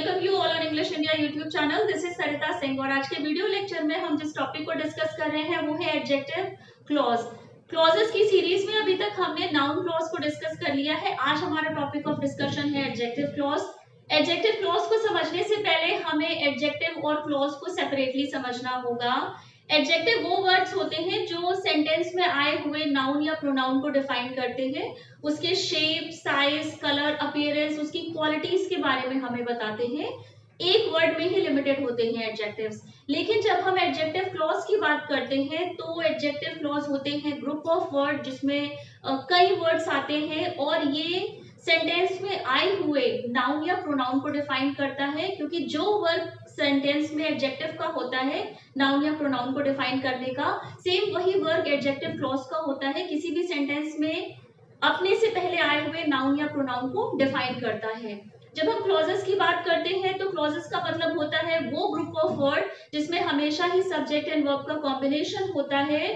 Welcome you all on English India YouTube channel. This is Sarita Singh और आज के video lecture में हम जिस टॉपिक को डिस्कस कर रहे हैं वो है एडजेक्टिव क्लॉज। क्लॉजेस की सीरीज में अभी तक हमने नाउन क्लॉज को डिस्कस कर लिया है। आज हमारा टॉपिक ऑफ डिस्कशन है एडजेक्टिव क्लॉज। एडजेक्टिव क्लॉज को समझने से पहले हमें एडजेक्टिव और क्लॉज को सेपरेटली समझना होगा। एडजेक्टिव वो वर्ड्स होते हैं जो सेंटेंस में आए हुए नाउन या प्रोनाउन को डिफाइन करते हैं, उसके शेप, साइज, कलर, अपीयरेंस, उसकी क्वालिटीज के बारे में हमें बताते हैं। एक वर्ड में ही लिमिटेड होते हैं एडजेक्टिव्स। लेकिन जब हम एडजेक्टिव क्लॉज की बात करते हैं तो एडजेक्टिव क्लॉज होते हैं ग्रुप ऑफ वर्ड जिसमें कई वर्ड्स आते हैं और ये सेंटेंस में आए हुए नाउन या प्रोनाउन को डिफाइन करता है, क्योंकि जो वर्ड सेंटेंस में एडजेक्टिव का होता है नाउन या प्रोनाउन को डिफाइन करने का, सेम वही वर्ग एडजेक्टिव क्लॉज का होता है किसी भी सेंटेंस में अपने से पहले आए हुए नाउन या प्रोनाउन को डिफाइन करता है। जब हम क्लॉजेस की बात करते हैं तो क्लॉजेस का मतलब होता है वो ग्रुप ऑफ वर्ड जिसमें हमेशा ही सब्जेक्ट एंड वर्ब का कॉम्बिनेशन होता है।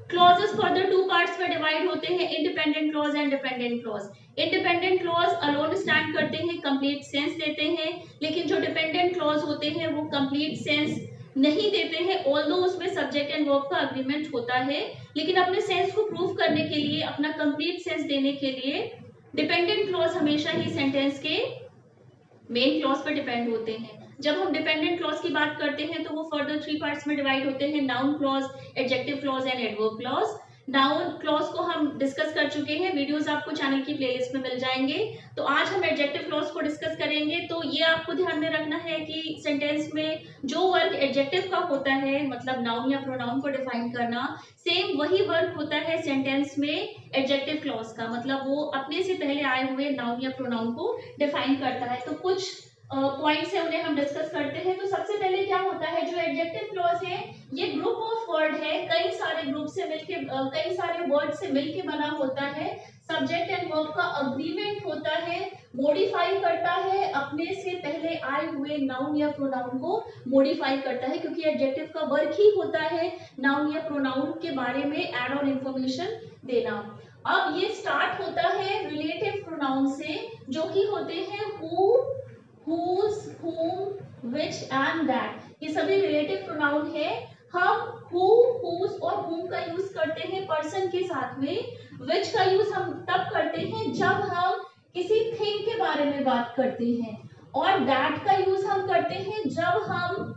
क्लॉजेस फर्दर टू पार्ट्स में डिवाइड होते हैं, independent clause and dependent clause. Independent clause alone stand करते हैं, कंप्लीट सेंस देते हैं, लेकिन जो डिपेंडेंट क्लॉज होते हैं वो कंप्लीट सेंस नहीं देते हैं। ऑल्दो उसमें सब्जेक्ट एंड वर्ब का अग्रीमेंट होता है, लेकिन अपने सेंस को प्रूव करने के लिए, अपना कंप्लीट सेंस देने के लिए डिपेंडेंट क्लॉज हमेशा ही सेंटेंस के मेन क्लॉज पर डिपेंड होते हैं। जब हम डिपेंडेंट क्लॉज की बात करते हैं तो वो फर्दर थ्री पार्ट्स में डिवाइड होते हैं, noun clause, adjective clause and adverb clause. Noun clause को हम डिस्कस कर चुके हैं, वीडियोस आपको चैनल की प्लेलिस्ट में मिल जाएंगे। तो आज हम एडजेक्टिव क्लॉज को डिस्कस करेंगे। तो ये आपको ध्यान में रखना है कि सेंटेंस में जो वर्ग एडजेक्टिव का होता है, मतलब नाउन या प्रोनाउन को डिफाइन करना, सेम वही वर्ग होता है सेंटेंस में एडजेक्टिव क्लॉज का, मतलब वो अपने से पहले आए हुए नाउन या प्रोनाउन को डिफाइन करता है। तो कुछ पॉइंट्स है उन्हें हम डिस्कस करते हैं। तो सबसे पहले क्या होता है, जो एडजेक्टिव क्लॉज है ये ग्रुप ऑफ वर्ड है, कई सारे ग्रुप से मिलके, कई सारे वर्ड से मिलके बना होता है। सब्जेक्ट एंड वर्ब का अग्रीमेंट होता है, मॉडिफाई करता है, अपने से पहले आए हुए नाउन या प्रोनाउन को मॉडिफाई करता है, क्योंकि एडजेक्टिव का वर्क ही होता है नाउन या प्रोनाउन के बारे में एड ऑन इंफॉर्मेशन देना। अब ये स्टार्ट होता है रिलेटिव प्रोनाउन से, जो कि होते हैं who, whose, whom, which and that। ये सभी रिलेटिव प्रोनाउन है। हम who, whose और whom का यूज करते हैं पर्सन के साथ में। which का यूज हम तब करते हैं जब हम किसी थिंग के बारे में बात करते हैं, और that का यूज हम करते हैं जब हम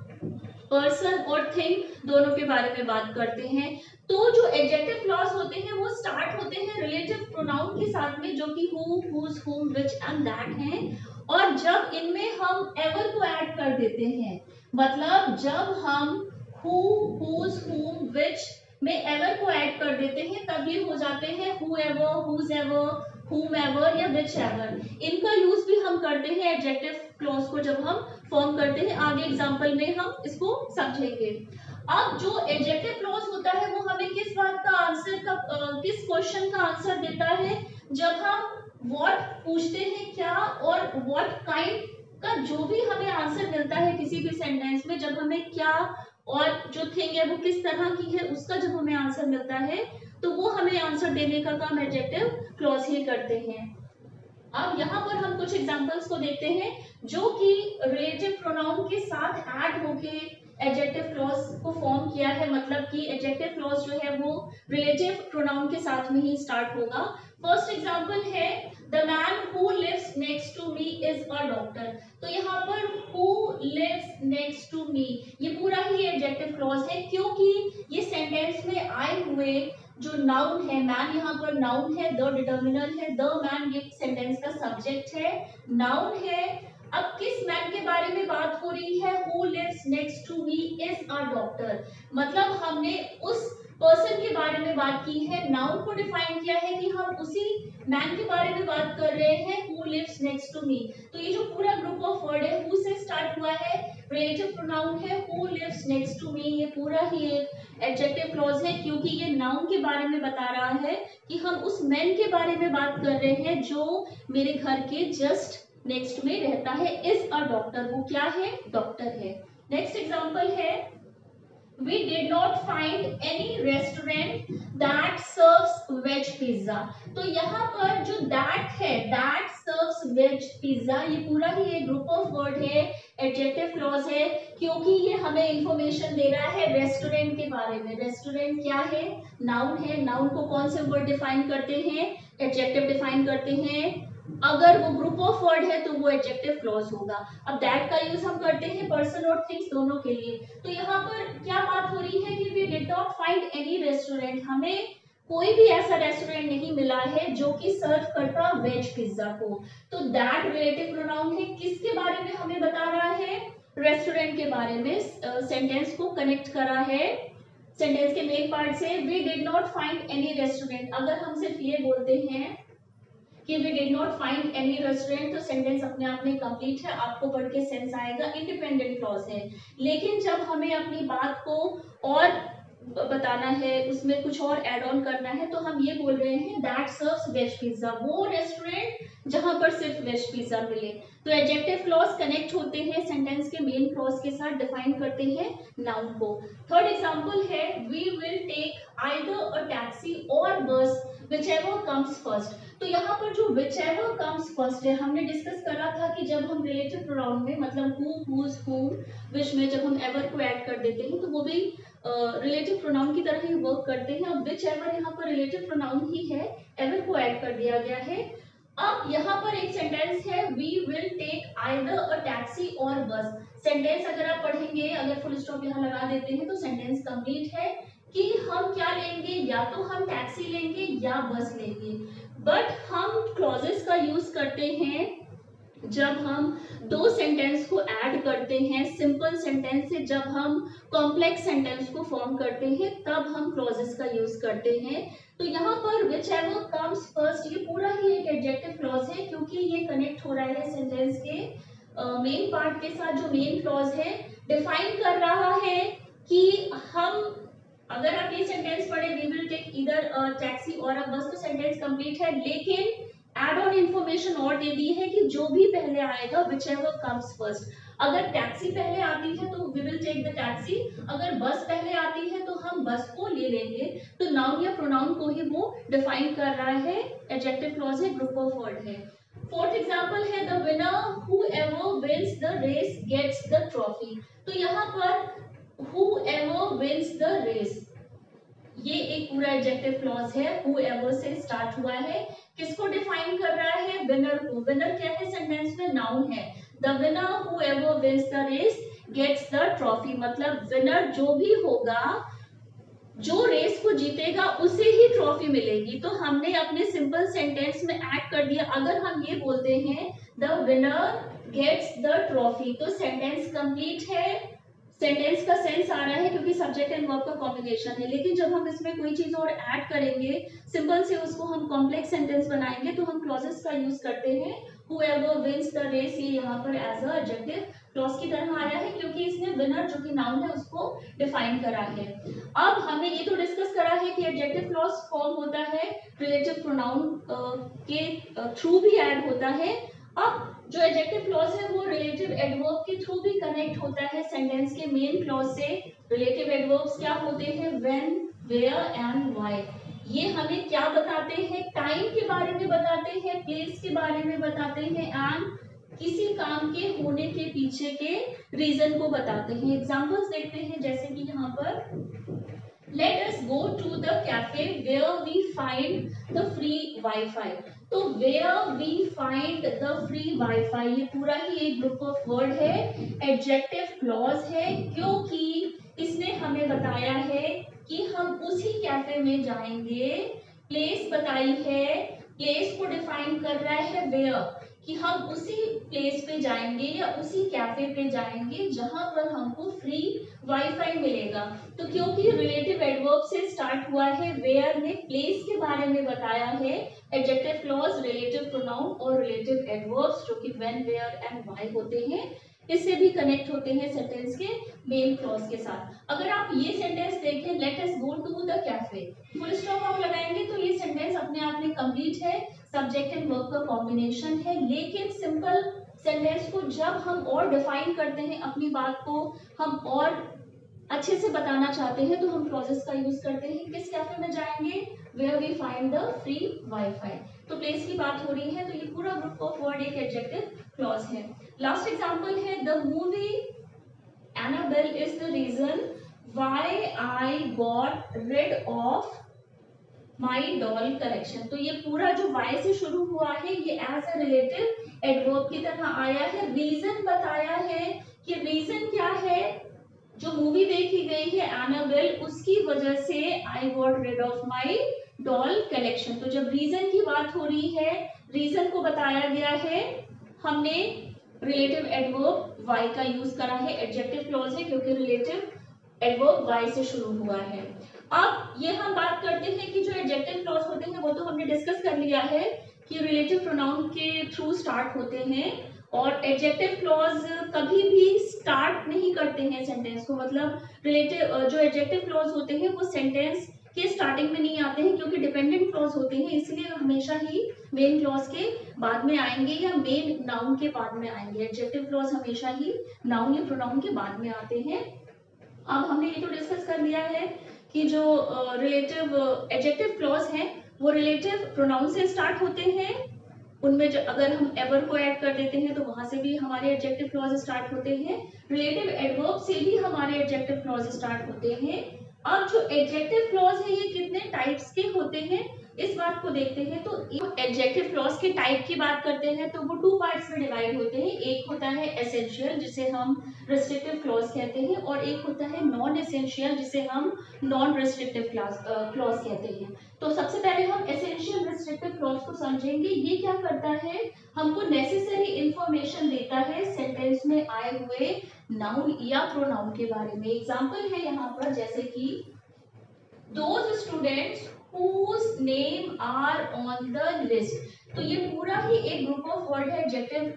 पर्सन और थिंग दोनों के बारे में बात करते हैं। तो जो एडजेक्टिव क्लॉज होते हैं वो स्टार्ट होते हैं रिलेटिव प्रोनाउन के साथ में, जो कि who, whose, whom, which and that हैं। और जब इनमें हम एवर को ऐड कर देते हैं, मतलब जब हम who, whose, whom, which में एवर को ऐड कर देते हैं, तब ये हो जाते हैं whoever, whosever, whomever या whichever। इनका यूज भी हम करते हैं एडजेक्टिव क्लॉज को जब हम फॉर्म करते हैं। आगे एग्जांपल में हम इसको समझेंगे। अब जो एडजेक्टिव क्लॉज होता है वो हमें किस बात का आंसर का, किस क्वेश्चन का आंसर देता है, जब हम व्हाट पूछते हैं क्या, और व्हाट काइंड का जो भी हमें आंसर मिलता है किसी भी सेंटेंस में, जब हमें क्या और जो थिंग है वो किस तरह की है उसका जब हमें आंसर मिलता है, तो वो हमें आंसर देने का काम एडजेक्टिव क्लॉज ही करते हैं। अब यहाँ पर हम कुछ एग्जांपल्स को देखते हैं जो कि रिलेटिव प्रोनाउन के साथ ऐड होके एडजेक्टिव क्लॉज को फॉर्म किया है, मतलब कि एडजेक्टिव क्लॉज जो है वो रिलेटिव प्रोनाउन के साथ में ही स्टार्ट होगा। फर्स्ट एग्जांपल है the man who lives next to me is a doctor. तो यहाँ पर who lives next to me ये पूरा ही एडजेक्टिव क्लॉज है, क्योंकि ये सेंटेंस में आए हुए जो नाउन है, मैन यहाँ पर नाउन है, द डिटर्मिनर है, द मैन ये सेंटेंस का सब्जेक्ट है, नाउन है। अब किस मैन के बारे में बात हो रही है, who lives next to me is a doctor, मतलब हमने उस पर्सन के बारे में बात की है, नाउन को डिफाइन किया है कि हम उसी मैन के बारे में बात कर रहे हैं, who lives next to me. तो ये जो पूरा ग्रुप ऑफ वर्ड है हु से स्टार्ट हुआ है, रिलेटिव प्रोनाउन है, who lives next to me, ये पूरा ही एक एडजेक्टिव क्लॉज है, क्योंकि ये नाउन के बारे में बता रहा है कि हम उस मैन के बारे में बात कर रहे हैं जो मेरे घर के जस्ट नेक्स्ट में रहता है। इज अ डॉक्टर, वो क्या है, डॉक्टर है। नेक्स्ट एग्जांपल है we did not find any restaurant that serves veg pizza। तो यहाँ पर जो that है, that सर्व्स वेज पिज्जा, ये पूरा ही एक ग्रुप ऑफ वर्ड है, एडजेक्टिव क्लॉज है, क्योंकि ये हमें इंफॉर्मेशन दे रहा है रेस्टोरेंट के बारे में। रेस्टोरेंट क्या है? नाउन है। नाउन को कौन से वर्ड डिफाइन करते हैं? एडजेक्टिव डिफाइन करते हैं। अगर वो ग्रुप ऑफ वर्ड है तो वो एडजेक्टिव क्लॉज होगा। अब दैट का यूज हम करते हैं पर्सन और थिंग्स दोनों के लिए। तो यहाँ पर क्या बात हो रही है कि we did not find any restaurant, हमें कोई भी ऐसा रेस्टोरेंट नहीं मिला है जो कि सर्व करता वेज पिज्जा को। तो दैट रिलेटिव प्रोनाउन है, किसके बारे में हमें बता रहा है? रेस्टोरेंट के बारे में। सेंटेंस को कनेक्ट करा है सेंटेंस के मेन पार्ट से। We did not find any restaurant, अगर हम सिर्फ ये बोलते हैं कि we did not find any restaurant तो सेंटेंस अपने आप में कंप्लीट है, आपको पढ़ के सेंस आएगा, इंडिपेंडेंट क्लॉज है। लेकिन जब हमें अपनी बात को और बताना है, उसमें कुछ और ऐड ऑन करना है, तो हम ये बोल रहे हैं दैट सर्व्स वेज पिज्जा, वो रेस्टोरेंट जहां पर सिर्फ वेज पिज्जा मिले। तो एडजेक्टिव क्लॉज कनेक्ट होते हैं सेंटेंस के मेन क्लॉज के साथ, डिफाइन करते हैं नाउन को। थर्ड एग्जांपल है we will take either a taxi or bus whichever comes first. तो यहाँ पर जो whichever comes first है, हमने डिस्कस करा था कि जब हम रिलेटिव प्रोनाउन में मतलब who, whose, whom, which में जब हम ever को ऐड कर देते हैं तो वो भी रिलेटिव प्रोनाउन की तरह ही वर्क करते हैं। अब whichever यहाँ पर रिलेटिव प्रोनाउन ही है, ever को ऐड कर दिया गया है। अब यहाँ पर एक सेंटेंस है we will take either a taxi or bus। Sentence अगर आप पढ़ेंगे, अगर फुल स्टॉप यहाँ लगा देते हैं तो सेंटेंस कंप्लीट है कि हम क्या लेंगे, या तो हम टैक्सी लेंगे या बस लेंगे। बट हम क्लॉजेस का यूज करते हैं जब हम दो सेंटेंस को ऐड करते हैं सिंपल सेंटेंस से, जब हम कॉम्प्लेक्स सेंटेंस को फॉर्म करते हैं तब हम क्लॉजेस का यूज करते हैं। तो यहाँ पर whichever comes first ये पूरा ही एक एडजेक्टिव क्लॉज है, क्योंकि ये कनेक्ट हो रहा है सेंटेंस के मेन पार्ट के साथ। जो मेन क्लॉज है डिफाइन कर रहा है कि हम, अगर आप ये सेंटेंस पढ़े we will take either a taxi or a बस, तो सेंटेंस कंप्लीट है, लेकिन एड ऑन इंफॉर्मेशन और दे दी है कि जो भी पहले आएगा whichever comes first। अगर टैक्सी पहले आती है तो we will take the taxi, अगर बस पहले आती है तो हम बस को ले लेंगे। तो नाउन या प्रोनाउन को ही वो डिफाइन कर रहा है, एडजेक्टिव क्लॉज है, ग्रुप ऑफ वर्ड है। फोर्थ एग्जांपल है the winner whoever wins the race gets the trophy। तो यहाँ पर whoever wins the race ये एक पूरा एडजेक्टिव क्लॉज है, whoever से स्टार्ट हुआ है, किसको डिफाइन कर रहा है? विनर को। विनर क्या है सेंटेंस में? नाउन है। The winner whoever wins the race gets the trophy, मतलब विनर जो भी होगा, जो रेस को जीतेगा उसे ही ट्रॉफी मिलेगी। तो हमने अपने सिंपल सेंटेंस में ऐड कर दिया। अगर हम ये बोलते हैं the winner gets the trophy तो सेंटेंस कंप्लीट है, सेंटेंस का सेंस आ रहा है क्योंकि सब्जेक्ट एंड वर्ब का कॉम्बिनेशन है। लेकिन जब हम इसमें कोई चीज और ऐड करेंगे सिंपल से उसको हम कॉम्प्लेक्स सेंटेंस बनाएंगे तो हम क्लॉजेस का यूज करते हैं। whoever wins the race ये यहाँ पर एज अ एडजेक्टिव क्लॉज की तरह आया है क्योंकि इसने विनर जो कि नाउन है उसको डिफाइन करा है। अब हमने ये तो डिस्कस करा है कि एडजेक्टिव क्लॉज फॉर्म होता है रिलेटिव प्रोनाउन के थ्रू भी ऐड होता है। अब जो एडजेक्टिव क्लॉज है वो रिलेटिव एडवर्ब के थ्रू भी कनेक्ट होता है सेंटेंस के मेन क्लॉज से। रिलेटिव एडवर्ब्स क्या होते हैं? When, where and why. ये हमें क्या बताते हैं? टाइम के बारे में बताते हैं, प्लेस के बारे में बताते हैं एंड किसी काम के होने के पीछे के रीजन को बताते हैं। एग्जांपल्स देखते हैं जैसे कि यहाँ पर Let us go to the cafe where we find the free Wi-Fi। तो where we find the free Wi-Fi ये पूरा ही एक ग्रुप ऑफ वर्ड है, एडजेक्टिव क्लॉज है, क्योंकि इसने हमें बताया है कि हम उसी कैफे में जाएंगे। प्लेस बताई है, प्लेस को डिफाइन कर रहा है where, कि हम उसी प्लेस पे जाएंगे या उसी कैफे पे जाएंगे जहां पर हमको फ्री वाईफाई मिलेगा। तो क्योंकि रिलेटिव एडवर्ब से स्टार्ट हुआ है, वेयर ने प्लेस के बारे में बताया है, एडजेक्टिव क्लॉज, रिलेटिव प्रोनाउन और रिलेटिव एडवर्ब्स जो कि व्हेन, वेयर एंड व्हाई होते हैं, इससे भी कनेक्ट होते हैं सेंटेंस के मेन क्लॉज के साथ। अगर आप ये सेंटेंस देखें, let us go to the cafe, full stop आप लगाएंगे तो ये सेंटेंस अपने आप में कंप्लीट है, सब्जेक्ट एंड वर्ब का कॉम्बिनेशन है। लेकिन सिंपल सेंटेंस को जब हम और डिफाइन करते हैं, अपनी बात को हम और अच्छे से बताना चाहते हैं तो हम क्लॉजेस का यूज करते हैं। किस कैफे में जाएंगे? Where we find the free WiFi. तो प्लेस की बात हो रही है, तो ये पूरा ग्रुप ऑफ वर्ड एक एडजेक्टिव क्लॉज है। लास्ट एग्जांपल है the movie Annabelle is the reason why I got rid of my doll collection. तो ये पूरा जो वाई से शुरू हुआ है ये एज अ रिलेटिव एडवर्ब की तरह आया है, रीजन बताया है कि रीजन क्या है, जो मूवी देखी गई है एनाबेल उसकी वजह से I got rid of my doll collection. तो जब रीजन की बात हो रही है, रीजन को बताया गया है, हमने रिलेटिव एडवर्ब वाई का यूज करा है, एडजेक्टिव क्लॉज है क्योंकि रिलेटिव एडवर्ब वाई से शुरू हुआ है। अब ये हम बात करते हैं कि जो एडजेक्टिव क्लॉज होते हैं वो तो हमने डिस्कस कर लिया है कि रिलेटिव प्रोनाउन के थ्रू स्टार्ट होते हैं, और एडजेक्टिव क्लॉज कभी भी स्टार्ट नहीं करते हैं सेंटेंस को, मतलब रिलेटिव जो एडजेक्टिव क्लॉज होते हैं वो सेंटेंस के स्टार्टिंग में नहीं आते हैं क्योंकि डिपेंडेंट क्लॉज होते हैं, इसलिए हमेशा ही मेन क्लॉज के बाद में आएंगे या मेन नाउन के बाद में आएंगे। एडजेक्टिव क्लॉज हमेशा ही नाउन या प्रोनाउन के बाद में आते हैं। अब हमने ये तो डिस्कस कर लिया है कि जो रिलेटिव एडजेक्टिव क्लॉज हैं वो रिलेटिव प्रोनाउन से स्टार्ट होते हैं, उनमें अगर हम एवर को ऐड कर देते हैं तो वहां से भी हमारे एडजेक्टिव क्लॉज स्टार्ट होते हैं, रिलेटिव एडवर्ब से भी हमारे एडजेक्टिव क्लॉज स्टार्ट होते हैं। अब जो एडजेक्टिव क्लॉज है ये कितने टाइप्स के होते हैं इस बात को देखते हैं। तो एडजेक्टिव क्लॉज के टाइप की बात करते हैं तो वो 2 पार्ट्स में डिवाइड होते हैं, एक होता है एसेंशियल जिसे हम रिस्ट्रिक्टिव क्लॉज कहते हैं, और एक होता है नॉन एसेंशियल जिसे हम नॉन रिस्ट्रिक्टिव क्लॉज कहते हैं। तो सबसे पहले हम एसेंशियल रिस्ट्रिक्टिव क्लॉज को समझेंगे। ये क्या करता है, हमको नेसेसरी इंफॉर्मेशन देता है सेंटेंस में आए हुए नाउन या प्रोनाउन के बारे में। एग्जांपल है यहाँ पर जैसे कि those students whose name are on the list। तो ये पूरा ही एक ग्रुप ऑफ वर्ड है, एडजेक्टिव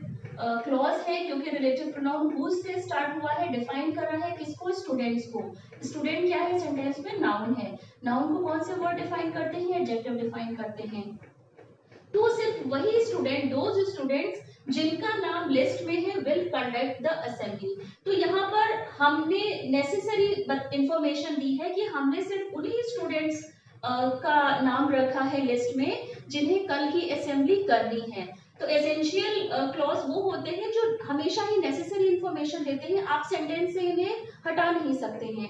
क्लॉज है क्योंकि रिलेटिव प्रोनाउन whose से स्टार्ट हुआ है, डिफाइन कर रहा है किसको, स्टूडेंट्स को। स्टूडेंट क्या है सेंटेंस में, नाउन है। नाउन को कौन से वर्ड डिफाइन करते हैं, एडजेक्टिव डिफाइन करते हैं। तो सिर्फ वही स्टूडेंट, दोज स्टूडेंट्स जिनका नाम लिस्ट में है विल कंडक्ट द असेंबली। तो यहाँ पर हमने नेसेसरी इंफॉर्मेशन दी है कि हमने सिर्फ उन्हीं स्टूडेंट्स का नाम रखा है लिस्ट में जिन्हें कल की असेंबली करनी है। तो एसेंशियल क्लॉज वो होते हैं जो हमेशा ही नेसेसरी इंफॉर्मेशन देते हैं, आप सेंटेंस से इन्हें हटा नहीं सकते हैं।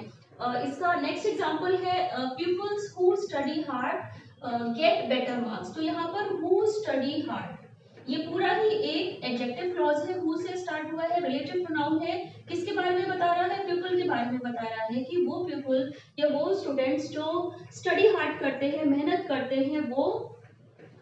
इसका नेक्स्ट एग्जांपल है peoples who study hard get better marks. तो यहाँ पर हु स्टडी हार्ड ये पूरा ही एक एडजेक्टिव क्लॉज है, हु से स्टार्ट हुआ है, रिलेटिव प्रोनाउन है, किसके बारे में बता रहा है, पीपल के बारे में बता रहा है कि वो पीपल या वो स्टूडेंट्स जो स्टडी हार्ड करते हैं, मेहनत करते हैं, वो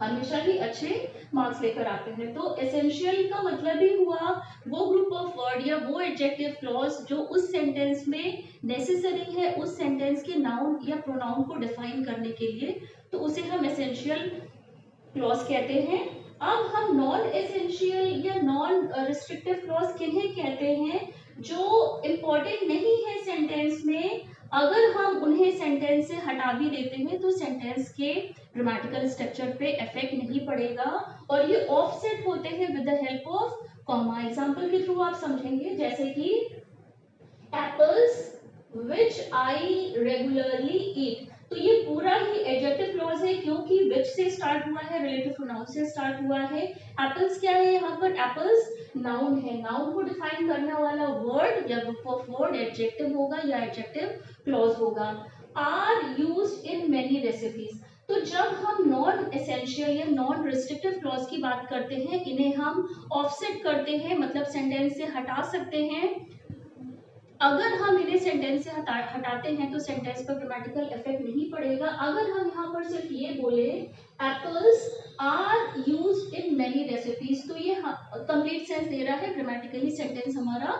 हमेशा ही अच्छे मार्क्स लेकर आते हैं। तो एसेंशियल का मतलब ही हुआ वो ग्रुप ऑफ वर्ड या वो एडजेक्टिव क्लॉज जो उस सेंटेंस में नेसेसरी है उस सेंटेंस के नाउन या प्रोनाउन को डिफाइन करने के लिए, तो उसे हम एसेंशियल क्लॉज कहते हैं। अब हम नॉन एसेंशियल या नॉन रिस्ट्रिक्टिव क्लॉज किन्हें कहते हैं, जो इम्पोर्टेंट नहीं है सेंटेंस में, अगर हम उन्हें सेंटेंस से हटा भी देते हैं तो सेंटेंस के ग्रामेटिकल स्ट्रक्चर पे इफेक्ट नहीं पड़ेगा, और ये ऑफसेट होते हैं with the help of comma. Example के थ्रू आप समझेंगे जैसे कि apples which I regularly eat। तो ये पूरा ही एडजेक्टिव क्लॉज है क्योंकि which से स्टार्ट हुआ है, रिलेटिव प्रोनाउन से स्टार्ट हुआ है। एप्पल्स क्या है, यहाँ पर एप्पल्स नाउन है, नाउन को डिफाइन करने वाला वर्ड या ग्रुप ऑफ वर्ड एडजेक्टिव होगा या एडजेक्टिव क्लॉज होगा। Are used in many recipes. तो जब हम नॉन एसेंशियल या नॉन रिस्ट्रिक्टिव क्लॉज की बात करते हैं, इन्हें हम ऑफसेट करते हैं, मतलब सेंटेंस से हटा सकते हैं। अगर हम इन्हें सेंटेंस से हटाते हैं तो सेंटेंस पर ग्रामेटिकल इफेक्ट नहीं पड़ेगा। अगर हम यहाँ पर सिर्फ ये बोले apples are used in many recipes, तो ये कंप्लीट सेंस दे रहा है, ग्रामेटिकली सेंटेंस हमारा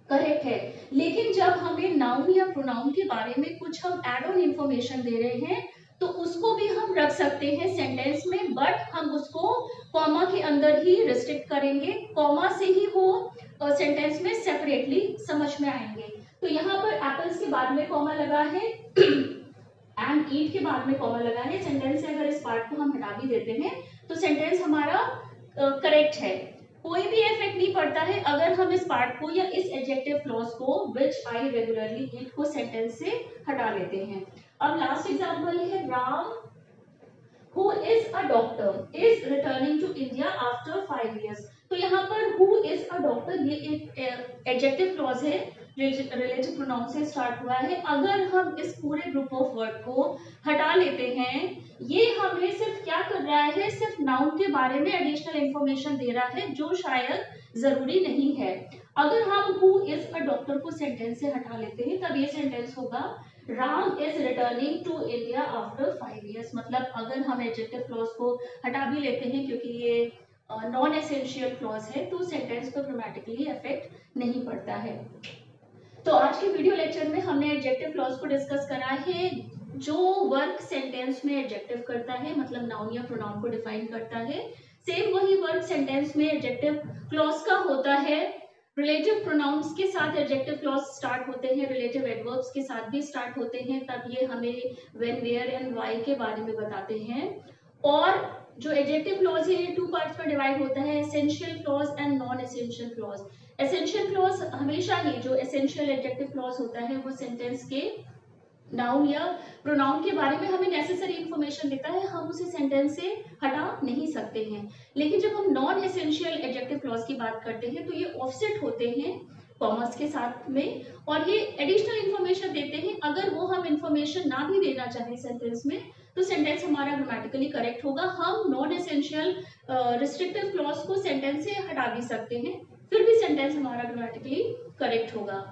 करेक्ट है। लेकिन जब हमें नाउन या प्रोनाउन के बारे में कुछ हम एड ऑन इंफॉर्मेशन दे रहे हैं तो उसको भी हम रख सकते हैं सेंटेंस में, बट हम उसको कॉमा के अंदर ही रिस्ट्रिक्ट करेंगे, कॉमा से ही हो सेंटेंस में सेपरेटली समझ में आएंगे। तो यहाँ पर एप्पल्स के बाद में कॉमा लगा है एंड ईट के बाद में कॉमा लगा है, सेंटेंस से अगर इस पार्ट को हम हटा भी देते हैं तो सेंटेंस हमारा करेक्ट है, कोई भी इफेक्ट नहीं पड़ता है अगर हम इस पार्ट को या इस एडजेक्टिव क्लॉज को which I regularly eat को सेंटेंस से हटा लेते हैं। अब लास्ट एग्जांपल है Ram who is a doctor is returning to India after 5 years। तो यहाँ पर हु इज अ डॉक्टर ये एक एडजेक्टिव क्लॉज है, रिलेटिव प्रोनाउन से स्टार्ट हुआ है। अगर हम इस पूरे ग्रुप ऑफ वर्ड को हटा लेते हैं, ये हमें सिर्फ क्या कर रहा है, सिर्फ नाउन के बारे में एडिशनल इंफॉर्मेशन दे रहा है जो शायद जरूरी नहीं है। अगर हम हु इज अ डॉक्टर को सेंटेंस से हटा लेते हैं तब ये सेंटेंस होगा Ram is returning to India after 5 years। मतलब अगर हम एडजेक्टिव क्लॉज को हटा भी लेते हैं क्योंकि ये नॉन एसेंशियल क्लॉज है तो सेंटेंस पर ग्रामेटिकली इफेक्ट नहीं पड़ता है। तो आज के वीडियो लेक्चर में हमने एडजेक्टिव क्लॉज को डिस्कस करा है जो वर्क सेंटेंस में एडजेक्टिव करता है, मतलब नाउन या प्रोनाउन को डिफाइन करता है। सेम वही वर्क सेंटेंस में एडजेक्टिव क्लॉज का होता है। रिलेटिव प्रोनाउंस के साथ एडजेक्टिव क्लॉज स्टार्ट होते हैं, रिलेटिव एडवर्ब्स के साथ भी स्टार्ट होते हैं, तब ये हमें व्हेन, वेयर एंड व्हाई के बारे में बताते हैं। और जो एडजेक्टिव क्लॉज है ये 2 पार्ट्स में डिवाइड होता है, essential clause and non essential clause. Essential clause हमेशा ही जो एसेंशियल एडजेक्टिव क्लॉज होता है वो सेंटेंस के नाउन या प्रोनाउन के बारे में हमें नेसेसरी इंफॉर्मेशन देता है, हम उसे सेंटेंस से हटा नहीं सकते हैं। लेकिन जब हम नॉन एसेंशियल एडजेक्टिव क्लॉज की बात करते हैं तो ये ऑफसेट होते हैं कॉमर्स के साथ में, और ये एडिशनल इंफॉर्मेशन देते हैं। अगर वो हम इंफॉर्मेशन ना भी देना चाहें सेंटेंस में तो सेंटेंस हमारा ग्रामेटिकली करेक्ट होगा। हम नॉन एसेंशियल रिस्ट्रिक्टिव क्लॉज को सेंटेंस से हटा भी सकते हैं, फिर भी सेंटेंस हमारा ग्रामेटिकली करेक्ट होगा।